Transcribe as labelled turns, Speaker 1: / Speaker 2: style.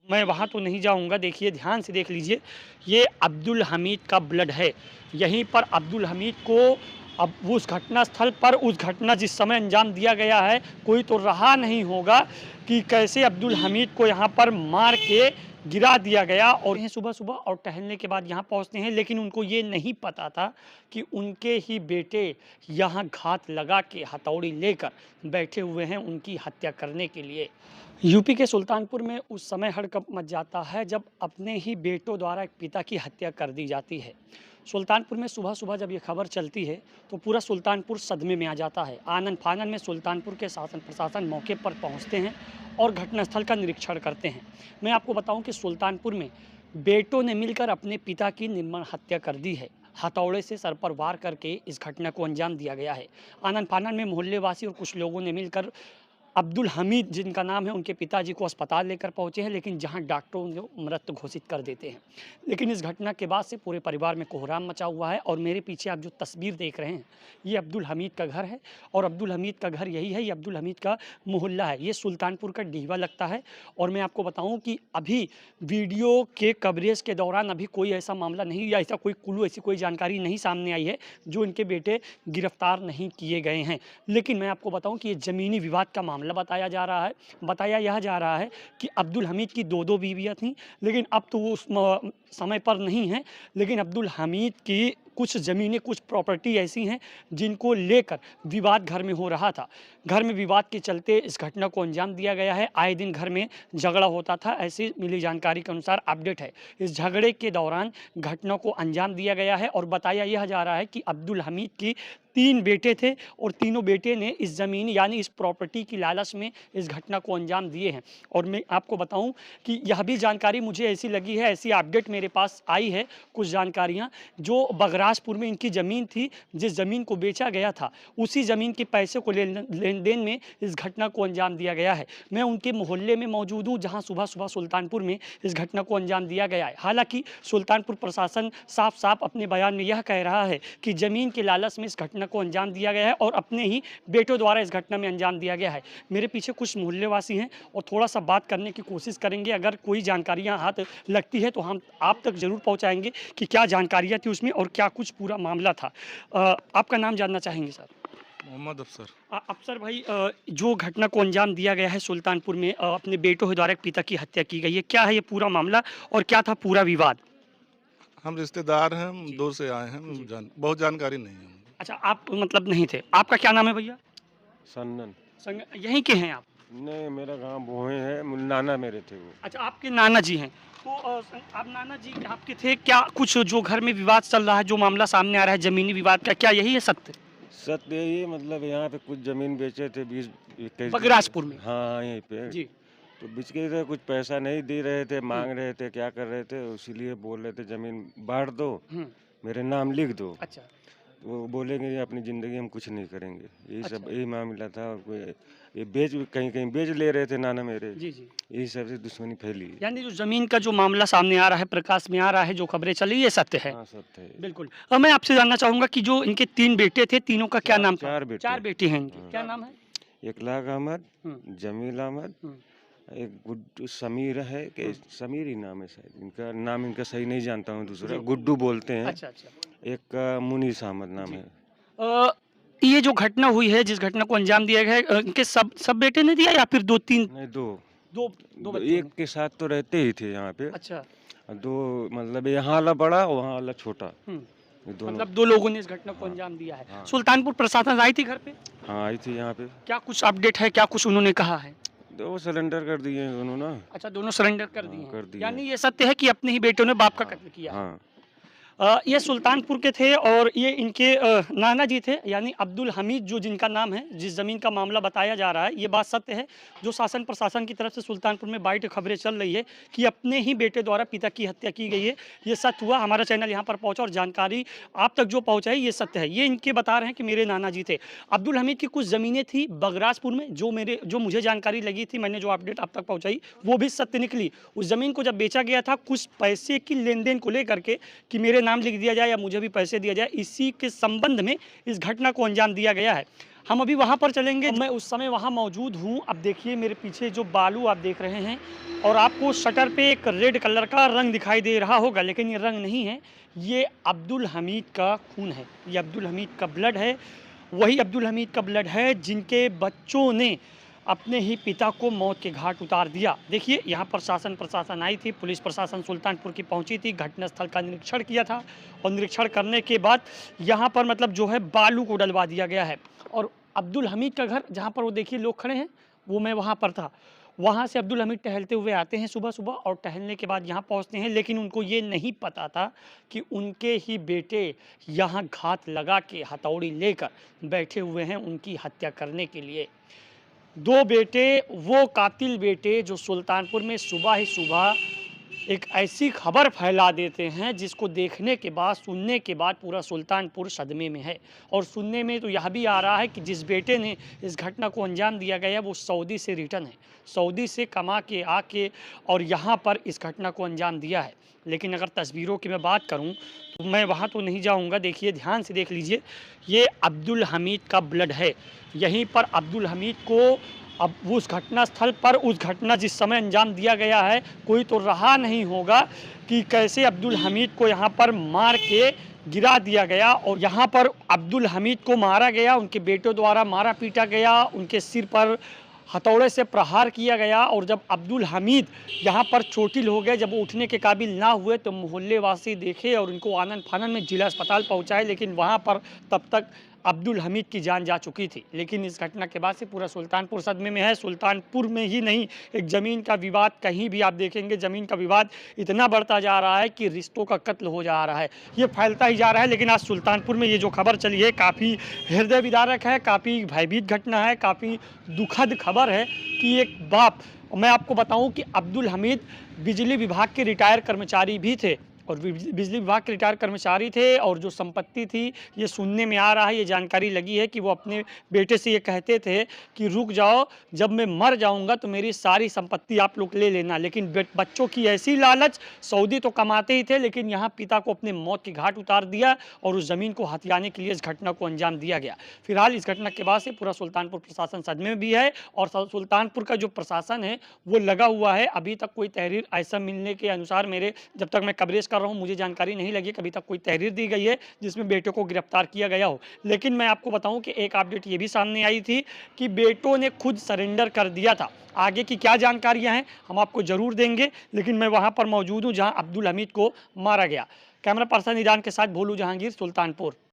Speaker 1: मैं वहाँ तो नहीं जाऊँगा। देखिए, ध्यान से देख लीजिए, ये अब्दुल हमीद का ब्लड है। यहीं पर अब्दुल हमीद को अब उस घटना स्थल पर उस घटना जिस समय अंजाम दिया गया है, कोई तो रहा नहीं होगा कि कैसे अब्दुल हमीद को यहाँ पर मार के गिरा दिया गया। और ये सुबह-सुबह और टहलने के बाद यहाँ पहुँचते हैं, लेकिन उनको ये नहीं पता था कि उनके ही बेटे यहाँ घात लगा के हथौड़ी लेकर बैठे हुए हैं उनकी हत्या करने के लिए। यूपी के सुल्तानपुर में उस समय हड़कंप मच जाता है जब अपने ही बेटों द्वारा एक पिता की हत्या कर दी जाती है। सुल्तानपुर में सुबह-सुबह जब ये खबर चलती है तो पूरा सुल्तानपुर सदमे में आ जाता है। आनन-फानन में सुल्तानपुर के शासन प्रशासन मौके पर पहुंचते हैं और घटनास्थल का निरीक्षण करते हैं। मैं आपको बताऊं कि सुल्तानपुर में बेटों ने मिलकर अपने पिता की निर्मम हत्या कर दी है। हथौड़े से सर पर वार करके इस घटना को अंजाम दिया गया है। आनन-फानन में मोहल्ले वासी और कुछ लोगों ने मिलकर अब्दुल हमीद जिनका नाम है उनके पिताजी को अस्पताल लेकर पहुंचे हैं, लेकिन जहां डॉक्टरों ने मृत घोषित कर देते हैं। लेकिन इस घटना के बाद से पूरे परिवार में कोहराम मचा हुआ है। और मेरे पीछे आप जो तस्वीर देख रहे हैं, ये अब्दुल हमीद का घर है। और अब्दुल हमीद का घर यही है, ये अब्दुल हमीद का मोहल्ला है। ये सुल्तानपुर का डीहवा लगता है। और मैं आपको बताऊं कि अभी वीडियो के कवरेज के दौरान अभी कोई ऐसा मामला नहीं या ऐसा कोई क्लू, ऐसी कोई जानकारी नहीं सामने आई है जो इनके बेटे गिरफ्तार नहीं किए गए हैं। लेकिन मैं आपको बताऊं कि ये ज़मीनी विवाद का मामला बताया यह जा रहा है कि अब्दुल हमीद की दो बीवियां थीं, लेकिन अब तो वो उस समय पर नहीं है। लेकिन अब्दुल हमीद की कुछ ज़मीनें, कुछ प्रॉपर्टी ऐसी हैं जिनको लेकर विवाद घर में हो रहा था। घर में विवाद के चलते इस घटना को अंजाम दिया गया है। आए दिन घर में झगड़ा होता था, ऐसी मिली जानकारी के अनुसार अपडेट है। इस झगड़े के दौरान घटना को अंजाम दिया गया है और बताया यह जा रहा है कि अब्दुल हमीद की 3 बेटे थे और तीनों बेटे ने इस ज़मीन यानी इस प्रॉपर्टी की लालच में इस घटना को अंजाम दिए हैं। और मैं आपको बताऊं कि यह भी जानकारी मुझे ऐसी लगी है, ऐसी अपडेट मेरे पास आई है, कुछ जानकारियां, जो बगराजपुर में इनकी ज़मीन थी, जिस ज़मीन को बेचा गया था, उसी ज़मीन के पैसे को लेन देन में इस घटना को अंजाम दिया गया है। मैं उनके मोहल्ले में मौजूद हूँ जहाँ सुबह-सुबह सुल्तानपुर में इस घटना को अंजाम दिया गया है। हालांकि सुल्तानपुर प्रशासन साफ-साफ अपने बयान में यह कह रहा है कि ज़मीन के लालच में इस घटना को अंजाम दिया गया है और अपने ही बेटों द्वारा इस घटना में अंजाम दिया गया है। मेरे पीछे कुछ मोहल्ले वासी हैं और थोड़ा सा बात करने की कोशिश करेंगे। अगर कोई जानकारियां हाथ लगती है तो हम आप तक जरूर पहुंचाएंगे कि क्या जानकारियां थी उसमें और क्या कुछ पूरा मामला था। आपका नाम जानना चाहेंगे सर?
Speaker 2: मोहम्मद अफसर।
Speaker 1: अफसर भाई, जो घटना को अंजाम दिया गया है सुल्तानपुर में, अपने बेटों के द्वारा एक पिता की हत्या की गई है, क्या है ये पूरा मामला और क्या था पूरा विवाद?
Speaker 2: हम रिश्तेदार हैं, हम
Speaker 1: जी
Speaker 2: दूर से आए हैं,
Speaker 1: जी।
Speaker 2: बहुत जानकारी नहीं है।
Speaker 1: अच्छा, आप मतलब नहीं थे। आपका क्या नाम है भैया?
Speaker 3: सन्नन।
Speaker 1: यहीं के हैं आप?
Speaker 3: नहीं, मेरा गांव भोए है, नाना मेरे थे वो।
Speaker 1: अच्छा, आपके नाना जी हैं। तो आप नाना जी आपके थे। क्या कुछ जो घर में विवाद चल रहा है, जो मामला सामने आ रहा है ज़मीनी विवाद का, क्या यही है सत्य?
Speaker 3: सत्य ये मतलब यहाँ पे कुछ जमीन बेचे थे 20-21।
Speaker 1: बगराजपुर में?
Speaker 3: हाँ, यहीं पे।
Speaker 1: जी।
Speaker 3: तो बेच के थे, कुछ पैसा नहीं दे रहे थे, मांग रहे थे, क्या कर रहे थे, इसीलिए बोल रहे थे जमीन बांट दो,
Speaker 1: हुँ।
Speaker 3: मेरे नाम लिख दो।
Speaker 1: अच्छा।
Speaker 3: तो वो बोलेंगे अपनी ज़िंदगी हम कुछ नहीं करेंगे, यही सब
Speaker 1: अच्छा।
Speaker 3: यही मामला था। और कोई ये कहीं बेच ले रहे थे नाना मेरे,
Speaker 1: जी, जी।
Speaker 3: यही सबसे दुश्मनी फैली है।
Speaker 1: यानी जो ज़मीन का जो मामला सामने आ रहा है, प्रकाश में आ रहा है, जो खबरें चली, ये सत्य है?
Speaker 3: हाँ, सत्य है।
Speaker 1: बिल्कुल। मैं आपसे जानना चाहूँगा कि जो इनके 3 बेटे थे, तीनों का क्या नाम था?
Speaker 3: 4 बेटे।
Speaker 1: 4 बेटे हैं इनके,
Speaker 3: हाँ।
Speaker 1: क्या नाम है?
Speaker 3: इखलाक अहमद,
Speaker 1: हुँ,
Speaker 3: जमील अहमद,
Speaker 1: हुँ।
Speaker 3: एक गुड्डू समीर है कि समीर ही नाम है शायद, इनका नाम इनका सही नहीं जानता हूँ, दूसरा
Speaker 1: जी।
Speaker 3: गुड्डू बोलते हैं।
Speaker 1: अच्छा, अच्छा।
Speaker 3: एक का मुनीस अहमद नाम
Speaker 1: जी।
Speaker 3: है।
Speaker 1: ये जो घटना हुई है, जिस घटना को अंजाम दिया गया है, इनके सब बेटे ने दिया या फिर 2-3?
Speaker 3: नहीं, दो
Speaker 1: 2 बच्चों
Speaker 3: एक
Speaker 1: ने?
Speaker 3: के साथ तो रहते ही थे यहाँ पे।
Speaker 1: अच्छा।
Speaker 3: दो मतलब यहाँ वाला बड़ा, वहाँ वाला छोटा,
Speaker 1: हुँ।
Speaker 3: ये दोनों।
Speaker 1: मतलब 2 लोगों ने इस घटना को अंजाम दिया है।
Speaker 3: हाँ।
Speaker 1: सुल्तानपुर प्रशासन आई थी घर पे?
Speaker 3: हाँ, आई थी यहाँ पे।
Speaker 1: क्या कुछ अपडेट है, क्या कुछ उन्होंने कहा है?
Speaker 3: दो सिलेंडर कर दिए हैं दोनों ना।
Speaker 1: अच्छा, दोनों सरेंडर कर
Speaker 3: हाँ,
Speaker 1: दिए हैं।
Speaker 3: कर दिए
Speaker 1: यानी
Speaker 3: हैं।
Speaker 1: ये सत्य है कि अपने ही बेटों ने बाप का कत्ल किया है।
Speaker 3: हाँ।
Speaker 1: ये सुल्तानपुर के थे और ये इनके नाना जी थे, यानी अब्दुल हमीद, जो जिनका नाम है, जिस ज़मीन का मामला बताया जा रहा है, ये बात सत्य है। जो शासन प्रशासन की तरफ से सुल्तानपुर में बाइट खबरें चल रही है कि अपने ही बेटे द्वारा पिता की हत्या की गई है, ये सत्य हुआ। हमारा चैनल यहाँ पर पहुँचा और जानकारी आप तक जो पहुँचाई, ये सत्य है। ये इनके बता रहे हैं कि मेरे नाना जी थे। अब्दुल हमीद की कुछ ज़मीनें थी बगराजपुर में, जो मुझे जानकारी लगी थी, मैंने जो अपडेट आप तक पहुँचाई, वो भी सत्य निकली। उस ज़मीन को जब बेचा गया था, कुछ पैसे की लेन देन को लेकर के कि मेरे नाम लिख दिया जाए या मुझे भी पैसे दिया जाए, इसी के संबंध में इस घटना को अंजाम दिया गया है। हम अभी वहाँ पर चलेंगे। मैं उस समय वहाँ मौजूद हूँ। अब देखिए मेरे पीछे जो बालू आप देख रहे हैं और आपको शटर पे एक रेड कलर का रंग दिखाई दे रहा होगा, लेकिन ये रंग नहीं है, ये अब्दुल हमीद का खून है, ये अब्दुल हमीद का ब्लड है। वही अब्दुल हमीद का ब्लड है जिनके बच्चों ने अपने ही पिता को मौत के घाट उतार दिया। देखिए यहाँ पर प्रशासन आई थी, पुलिस प्रशासन सुल्तानपुर की पहुंची थी, घटनास्थल का निरीक्षण किया था और निरीक्षण करने के बाद यहाँ पर मतलब जो है बालू को डलवा दिया गया है। और अब्दुल हमीद का घर जहाँ पर वो देखिए लोग खड़े हैं, वो मैं वहाँ पर था। वहाँ से अब्दुल हमीद टहलते हुए आते हैं सुबह सुबह और टहलने के बाद यहाँ पहुँचते हैं, लेकिन उनको ये नहीं पता था कि उनके ही बेटे यहाँ घात लगा के हथौड़ी लेकर बैठे हुए हैं उनकी हत्या करने के लिए। दो बेटे, वो कातिल बेटे जो सुल्तानपुर में सुबह ही सुबह एक ऐसी खबर फैला देते हैं जिसको देखने के बाद, सुनने के बाद पूरा सुल्तानपुर सदमे में है। और सुनने में तो यह भी आ रहा है कि जिस बेटे ने इस घटना को अंजाम दिया गया वो सऊदी से रिटर्न है, सऊदी से कमा के आके और यहाँ पर इस घटना को अंजाम दिया है। लेकिन अगर तस्वीरों की मैं बात करूं तो मैं वहाँ तो नहीं जाऊंगा। देखिए ध्यान से देख लीजिए, ये अब्दुल हमीद का ब्लड है। यहीं पर अब्दुल हमीद को अब उस घटना स्थल पर, उस घटना जिस समय अंजाम दिया गया है, कोई तो रहा नहीं होगा कि कैसे अब्दुल हमीद को यहाँ पर मार के गिरा दिया गया। और यहाँ पर अब्दुल हमीद को मारा गया, उनके बेटों द्वारा मारा पीटा गया, उनके सिर पर हथौड़े से प्रहार किया गया। और जब अब्दुल हमीद यहाँ पर चोटिल हो गए, जब वो उठने के काबिल ना हुए तो मोहल्ले वासी देखे और उनको आनन फानन में जिला अस्पताल पहुँचाए, लेकिन वहाँ पर तब तक अब्दुल हमीद की जान जा चुकी थी। लेकिन इस घटना के बाद से पूरा सुल्तानपुर सदमे में है। सुल्तानपुर में ही नहीं, एक ज़मीन का विवाद, कहीं भी आप देखेंगे ज़मीन का विवाद इतना बढ़ता जा रहा है कि रिश्तों का कत्ल हो जा रहा है, ये फैलता ही जा रहा है। लेकिन आज सुल्तानपुर में ये जो खबर चली है काफ़ी हृदय विदारक है, काफ़ी भयभीत घटना है, काफ़ी दुखद खबर है कि एक बाप, मैं आपको बताऊँ कि अब्दुल हमीद बिजली विभाग के रिटायर कर्मचारी भी थे और बिजली विभाग के रिटायर कर्मचारी थे। और जो संपत्ति थी, ये सुनने में आ रहा है, ये जानकारी लगी है कि वो अपने बेटे से ये कहते थे कि रुक जाओ, जब मैं मर जाऊंगा तो मेरी सारी संपत्ति आप लोग ले लेना। लेकिन बच्चों की ऐसी लालच, सऊदी तो कमाते ही थे लेकिन यहाँ पिता को अपने मौत के घाट उतार दिया और उस ज़मीन को हथियाने के लिए इस घटना को अंजाम दिया गया। फिलहाल इस घटना के बाद से पूरा सुल्तानपुर प्रशासन सदमे में भी है और सुल्तानपुर का जो प्रशासन है वो लगा हुआ है। अभी तक कोई तहरीर ऐसा मिलने के अनुसार, मेरे जब तक मैं कवरेज कर रहा हूं, मुझे जानकारी नहीं लगी कभी तक कोई तहरीर दी गई है जिसमें बेटों को गिरफ्तार किया गया हो। लेकिन मैं आपको बताऊं कि एक अपडेट ये भी सामने आई थी कि बेटों ने खुद सरेंडर कर दिया था। आगे की क्या जानकारियां हैं हम आपको जरूर देंगे, लेकिन मैं वहां पर मौजूद हूं जहां अब्दुल हमीद को मारा गया। कैमरा पर्सन ईरान के साथ भोलू जहांगीर, सुल्तानपुर।